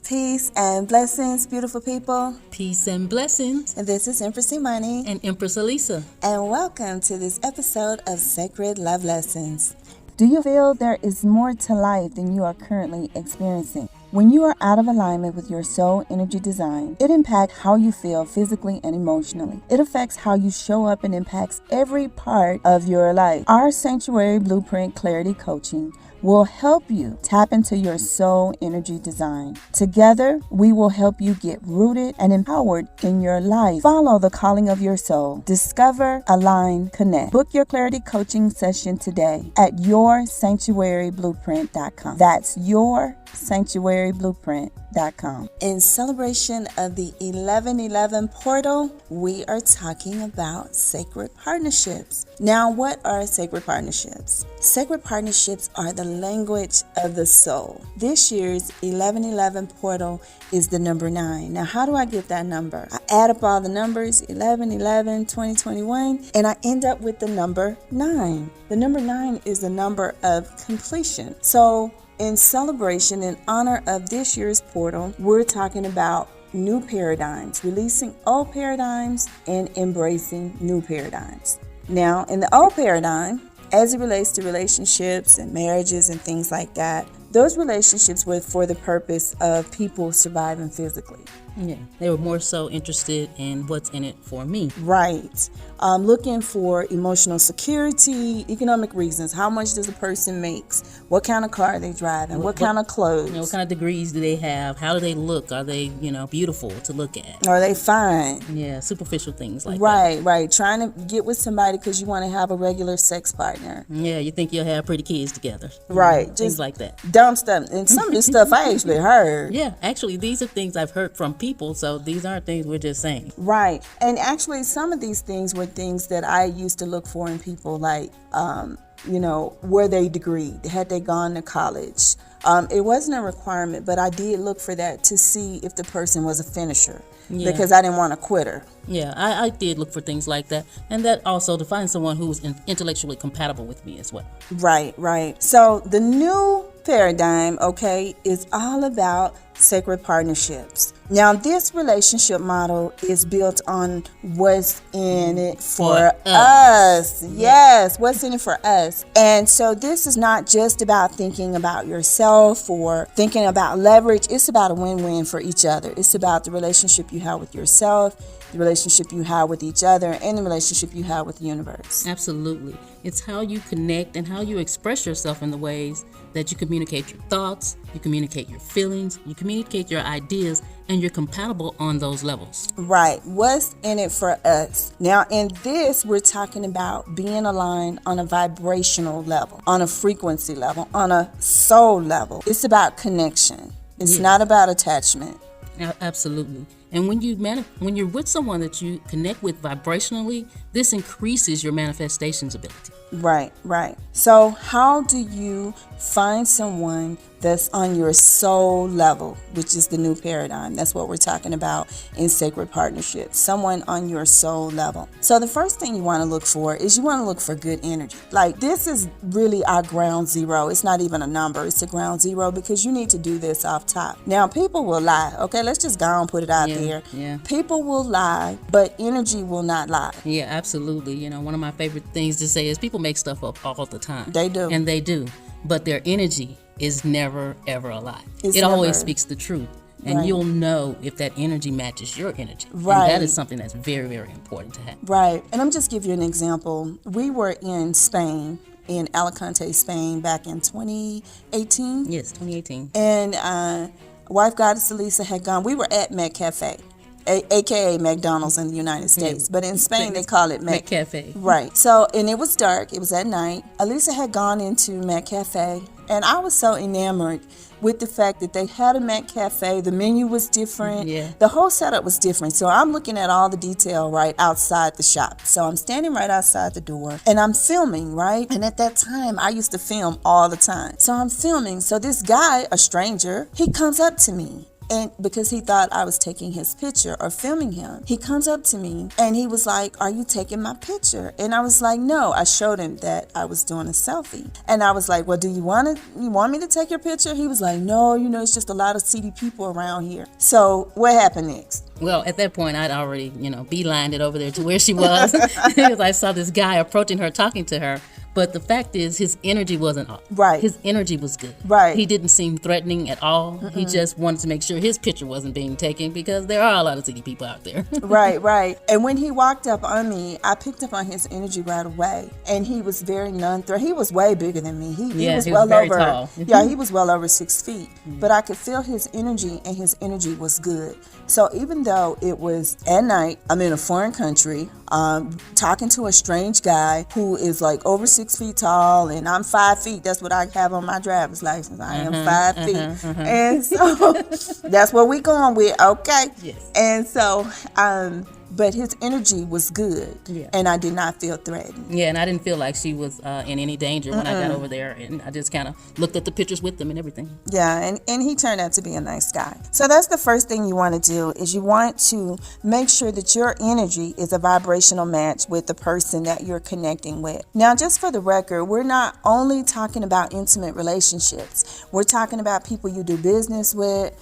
Peace and blessings, beautiful people. Peace and blessings. And this is Empress Imani. And Empress Alisa. And welcome to this episode of Sacred Love Lessons. Do you feel there is more to life than you are currently experiencing? When you are out of alignment with your soul energy design, it impacts how you feel physically and emotionally. It affects how you show up and impacts every part of your life. Our Sanctuary Blueprint Clarity Coaching will help you tap into your soul energy design. Together, we will help you get rooted and empowered in your life. Follow the calling of your soul. Discover, align, connect. Book your clarity coaching session today at yoursanctuaryblueprint.com. That's yoursanctuaryblueprint.com. In celebration of the 1111 portal, we are talking about sacred partnerships. Now, what are sacred partnerships? Sacred partnerships are the language of the soul. This year's 1111 portal is the number 9. Now, how do I get that number? I add up all the numbers, 11, 11, 20, 21, and I end up with the number 9. The number 9 is the number of completion. So, in celebration, in honor of this year's portal, we're talking about new paradigms, releasing old paradigms and embracing new paradigms. Now, in the old paradigm, as it relates to relationships and marriages and things like that, those relationships were for the purpose of people surviving physically. Yeah, they were more so interested in what's in it for me. Right. Looking for emotional security, economic reasons. How much does a person make? What kind of car they drive and what kind of clothes? What kind of degrees do they have? How do they look? Are they, beautiful to look at? Are they fine? Yeah, superficial things like that. Right. Trying to get with somebody because you want to have a regular sex partner. Yeah, you think you'll have pretty kids together. Right. Things like that. Dumb stuff. And some of this stuff I actually heard. Yeah, actually, these are things I've heard from people, so these aren't things we're just saying. Right. And actually, some of these things were things that I used to look for in people, like, were they degreed? Had they gone to college? It wasn't a requirement, but I did look for that to see if the person was a finisher, because I didn't want a quitter. Yeah, I did look for things like that. And that also to find someone who was intellectually compatible with me as well. Right. So the new paradigm, is all about sacred partnerships. Now, this relationship model is built on what's in it for us. Yes, what's in it for us. And so this is not just about thinking about yourself or thinking about leverage. It's about a win-win for each other. It's about the relationship you have with yourself, the relationship you have with each other, and the relationship you have with the universe. Absolutely. It's how you connect and how you express yourself in the ways that you communicate your thoughts, you communicate your feelings, you communicate your ideas, and you're compatible on those levels. Right. What's in it for us? Now, in this, we're talking about being aligned on a vibrational level, on a frequency level, on a soul level. It's about connection. It's not about attachment. Absolutely. And when you're with someone that you connect with vibrationally, this increases your manifestations ability. Right. So how do you find someone that's on your soul level, which is the new paradigm? That's what we're talking about in sacred partnerships. Someone on your soul level. So the first thing you want to look for is you want to look for good energy. Like, this is really our ground zero. It's not even a number. It's a ground zero, because you need to do this off top. Now, people will lie. Okay, let's just go and put it out there. Yeah. People will lie, but energy will not lie. Yeah, absolutely. One of my favorite things to say is people make stuff up all the time. They do. And they do. But their energy is never, ever a lie. It always speaks the truth. And you'll know if that energy matches your energy. Right. And that is something that's very, very important to have. Right. And I'm just give you an example. We were in Spain, in Alicante, Spain, back in 2018. Yes, 2018. And wife goddess Alisa had gone. We were at Mac Cafe, aka McDonald's in the United States, but in Spain they call it Mac Cafe. Right. So, and it was dark. It was at night. Alisa had gone into Mac Cafe, and I was so enamored with the fact that they had a Mac Cafe. The menu was different. Yeah. The whole setup was different. So I'm looking at all the detail right outside the shop. So I'm standing right outside the door and I'm filming, right? And at that time, I used to film all the time. So I'm filming. So this guy, a stranger, he comes up to me. And because he thought I was taking his picture or filming him, he comes up to me and he was like, "Are you taking my picture?" And I was like, "No." I showed him that I was doing a selfie. And I was like, "Well, do you want me to take your picture?" He was like, "No, it's just a lot of seedy people around here." So what happened next? Well, at that point, I'd already, beelined it over there to where she was because I saw this guy approaching her, talking to her. But the fact is, his energy wasn't off. Right. His energy was good. Right. He didn't seem threatening at all. Mm-mm. He just wanted to make sure his picture wasn't being taken because there are a lot of city people out there. Right. And when he walked up on me, I picked up on his energy right away. And he was very non-threatening. He was way bigger than me. He was well very over. Tall. Yeah, he was well over 6 feet. Mm-hmm. But I could feel his energy, and his energy was good. So even though it was at night, I'm in a foreign country, talking to a strange guy who is like over 6 feet tall, and I'm 5 feet. That's what I have on my driver's license. I am 5 feet. And so that's what we're going with. Okay. Yes. And so, but his energy was good, and I did not feel threatened. Yeah, and I didn't feel like she was in any danger when I got over there, and I just kind of looked at the pictures with them and everything. Yeah, and he turned out to be a nice guy. So that's the first thing you want to do, is you want to make sure that your energy is a vibrational match with the person that you're connecting with. Now, just for the record, we're not only talking about intimate relationships. We're talking about people you do business with,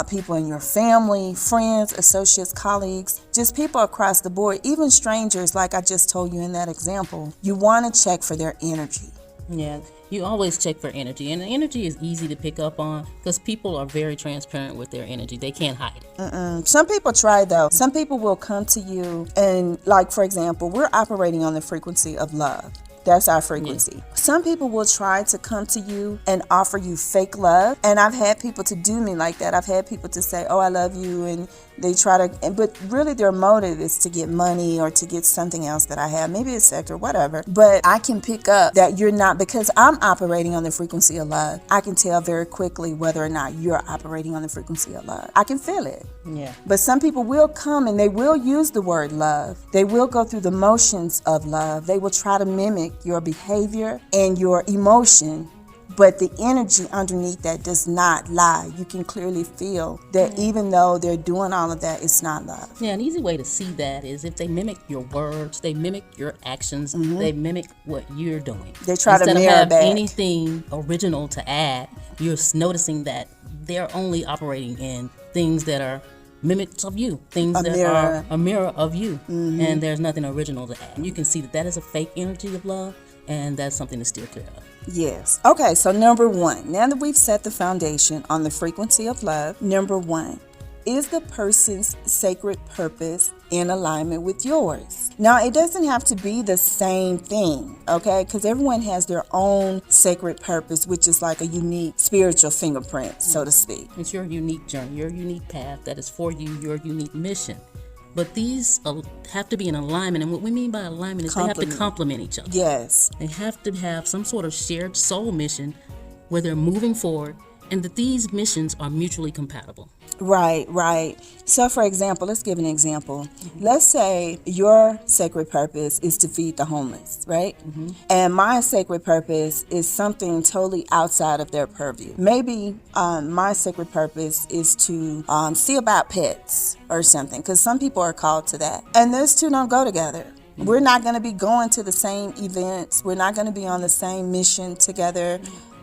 people in your family, friends, associates, colleagues, just people across the board, even strangers, like I just told you in that example. You want to check for their energy. Yeah, you always check for energy, and the energy is easy to pick up on because people are very transparent with their energy. They can't hide it. Some people try, though. Some people will come to you and, like, for example, we're operating on the frequency of love. That's our frequency. Yeah. Some people will try to come to you and offer you fake love. And I've had people to do me like that. I've had people to say, "Oh, I love you." And they try to, but really their motive is to get money or to get something else that I have. Maybe it's sex or whatever. But I can pick up that you're not, because I'm operating on the frequency of love. I can tell very quickly whether or not you're operating on the frequency of love. I can feel it. Yeah. But some people will come and they will use the word love. They will go through the motions of love. They will try to mimic your behavior and your emotion, but the energy underneath that does not lie. You can clearly feel that even though they're doing all of that, it's not love. Yeah, an easy way to see that is if they mimic your words, they mimic your actions, they mimic what you're doing. They try Instead to mirror of have back. anything original to add, you're noticing that they're only operating in things that are mimics of you, things are a mirror of you, and there's nothing original to add. You can see that is a fake energy of love, and that's something to steer clear of. Yes. Okay, so number one, now that we've set the foundation on the frequency of love, number one, is the person's sacred purpose in alignment with yours? Now, it doesn't have to be the same thing, okay? Because everyone has their own sacred purpose, which is like a unique spiritual fingerprint, so to speak. It's your unique journey, your unique path that is for you, your unique mission. But these have to be in alignment, and what we mean by alignment is they have to complement each other. Yes. They have to have some sort of shared soul mission where they're moving forward, and that these missions are mutually compatible. Right. So, for example, let's give an example. Let's say your sacred purpose is to feed the homeless, right? And my sacred purpose is something totally outside of their purview. Maybe my sacred purpose is to see about pets or something, because some people are called to that. And those two don't go together. We're not going to be going to the same events. We're not going to be on the same mission together.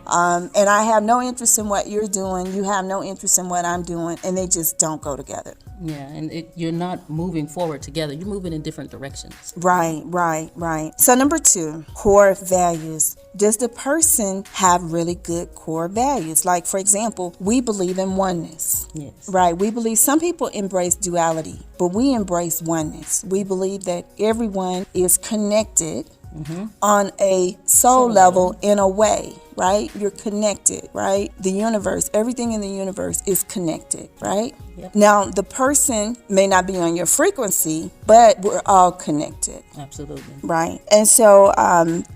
And I have no interest in what you're doing. You have no interest in what I'm doing. And they just don't go together. Yeah, and you're not moving forward together. You're moving in different directions. Right. So number two, core values. Does the person have really good core values? Like, for example, we believe in oneness. Yes. Right. We believe some people embrace duality, but we embrace oneness. We believe that everyone is connected on a soul level in a way, right? You're connected, right? The universe, everything in the universe is connected, right? Yep. Now, the person may not be on your frequency, but we're all connected. Absolutely. Right. And so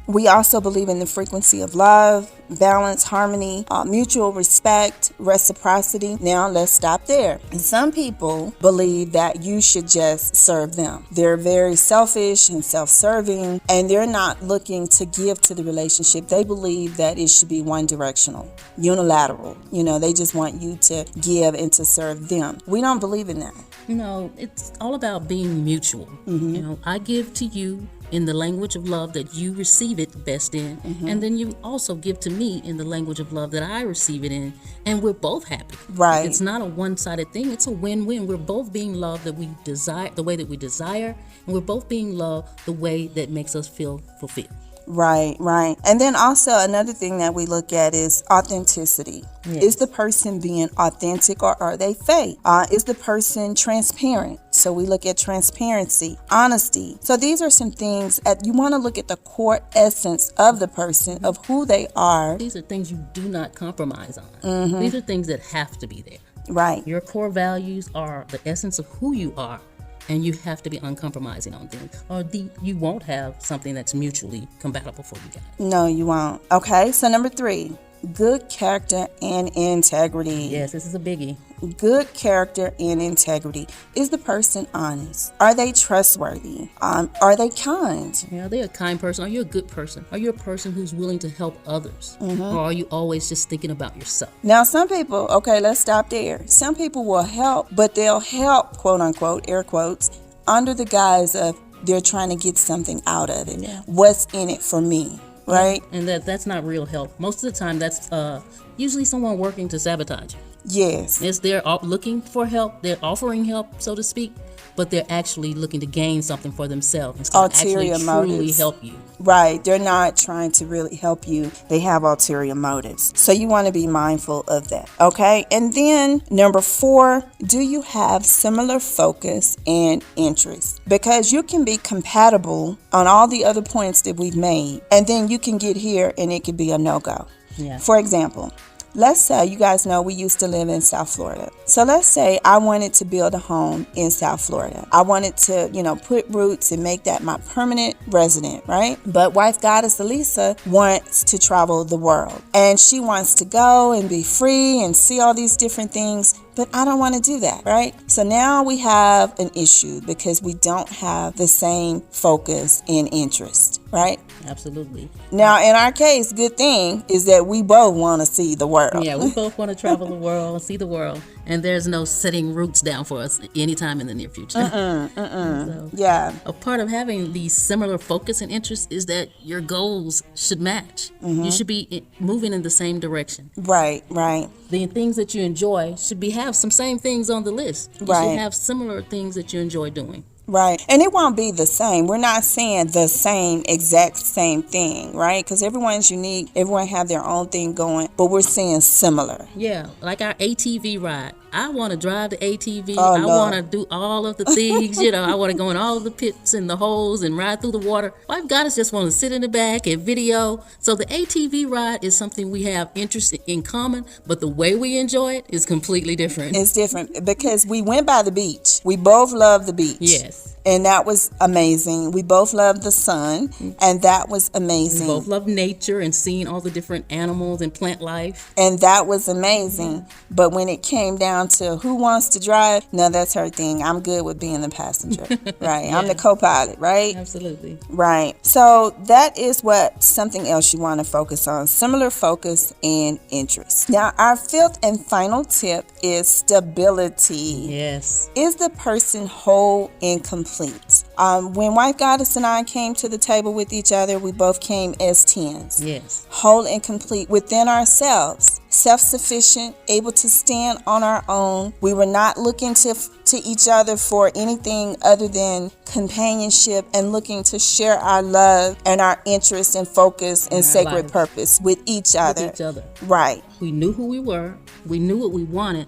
we also believe in the frequency of love, balance, harmony, mutual respect, reciprocity. Now, let's stop there. Some people believe that you should just serve them. They're very selfish and self-serving, and they're not looking to give to the relationship. They believe that it should be one directional, unilateral. They just want you to give and to serve them. We don't believe in that. It's all about being mutual. I give to you in the language of love that you receive it best in, and then you also give to me in the language of love that I receive it in, and we're both happy. Right. It's not a one-sided thing. It's a win-win. We're both being loved that we desire, the way that we desire, and we're both being loved the way that makes us feel fulfilled. Right. And then also another thing that we look at is authenticity. Yes. Is the person being authentic or are they fake? Is the person transparent? So we look at transparency, honesty. So these are some things that you want to look at the core essence of the person, of who they are. These are things you do not compromise on. These are things that have to be there. Right. Your core values are the essence of who you are. And you have to be uncompromising on things, or you won't have something that's mutually compatible for you guys. No, you won't. Okay, so number 3, good character and integrity. Yes, this is a biggie. Good character and integrity. Is the person honest? Are they trustworthy? Are they kind? Yeah, are they a kind person? Are you a good person? Are you a person who's willing to help others? Or are you always just thinking about yourself? Now, some people, okay, let's stop there. Some people will help, but they'll help, quote unquote, air quotes, under the guise of they're trying to get something out of it. Yeah. What's in it for me? Right? And that's not real help. Most of the time, that's usually someone working to sabotage you. Yes. They're looking for help. They're offering help, so to speak, but they're actually looking to gain something for themselves instead of actually truly help you. Right. They're not trying to really help you. They have ulterior motives. So you want to be mindful of that. Okay. And then number 4, do you have similar focus and interest? Because you can be compatible on all the other points that we've made, and then you can get here and it could be a no-go. Yeah. For example, let's say, you guys know we used to live in South Florida. So let's say I wanted to build a home in South Florida. I wanted to, put roots and make that my permanent resident, right? But wife goddess Alisa wants to travel the world. And she wants to go and be free and see all these different things. But I don't want to do that, right? So now we have an issue because we don't have the same focus and interest, right? Absolutely. Now, in our case, good thing is that we both want to see the world. Yeah, we both want to travel the world and see the world. And there's no setting roots down for us anytime in the near future. So, yeah. A part of having these similar focus and interests is that your goals should match. You should be moving in the same direction. Right. The things that you enjoy should have some same things on the list. You should have similar things that you enjoy doing. Right. And it won't be the same. We're not saying the exact same thing, right? Because everyone's unique. Everyone have their own thing going, but we're saying similar. Yeah. Like our ATV ride. I want to drive the ATV. Oh, I want to do all of the things, I want to go in all of the pits and the holes and ride through the water. Wife goddess just want to sit in the back and video. So the ATV ride is something we have interest in common, but the way we enjoy it is completely different. It's different because we went by the beach. We both love the beach. Yes. And that was amazing. We both love the sun, and that was amazing. We both love nature and seeing all the different animals and plant life. And that was amazing. But when it came down to who wants to drive, no, that's her thing. I'm good with being the passenger, right? Yeah. I'm the co-pilot, right? Absolutely. Right. So that is something else you want to focus on. Similar focus and interest. Now, our 5th and final tip is stability. Yes. Is the person whole and complete? When wife goddess and I came to the table with each other, we both came as 10s. Yes. Whole and complete within ourselves. Self-sufficient, able to stand on our own. We were not looking to each other for anything other than companionship and looking to share our love and our interest and focus and sacred purpose with each other. With each other. Right. We knew who we were. We knew what we wanted.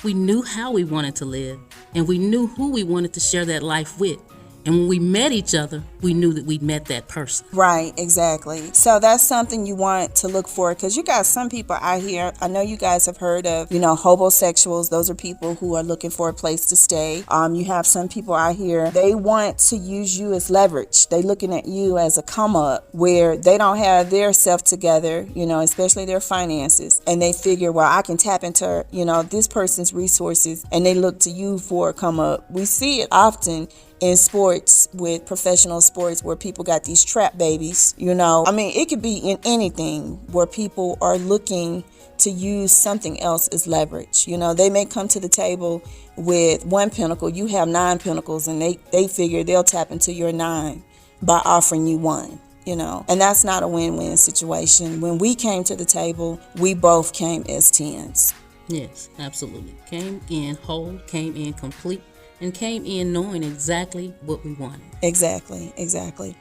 We knew how we wanted to live. And we knew who we wanted to share that life with. And when we met each other, we knew that we'd met that person. Right, exactly. So that's something you want to look for, because you got some people out here. I know you guys have heard of, hobosexuals. Those are people who are looking for a place to stay. You have some people out here, they want to use you as leverage. They looking at you as a come up where they don't have their self together, especially their finances. And they figure, well, I can tap into, this person's resources, and they look to you for a come up. We see it often in sports, with professional sports, where people got these trap babies, you know. I mean, it could be in anything where people are looking to use something else as leverage. You know, they may come to the table with 1 pinnacle, you have 9 pinnacles, and they figure they'll tap into your 9 by offering you 1. You know, and that's not a win-win situation. When we came to the table, we both came as 10s. Yes, absolutely. Came in whole, came in complete, and came in knowing exactly what we wanted. Exactly.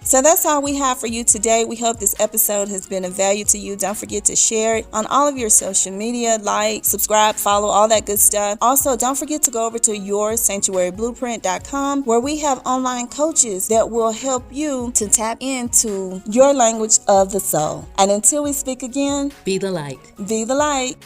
So that's all we have for you today. We hope this episode has been of value to you. Don't forget to share it on all of your social media, like, subscribe, follow, all that good stuff. Also, don't forget to go over to yoursanctuaryblueprint.com, where we have online coaches that will help you to tap into your language of the soul. And until we speak again, be the light. Be the light.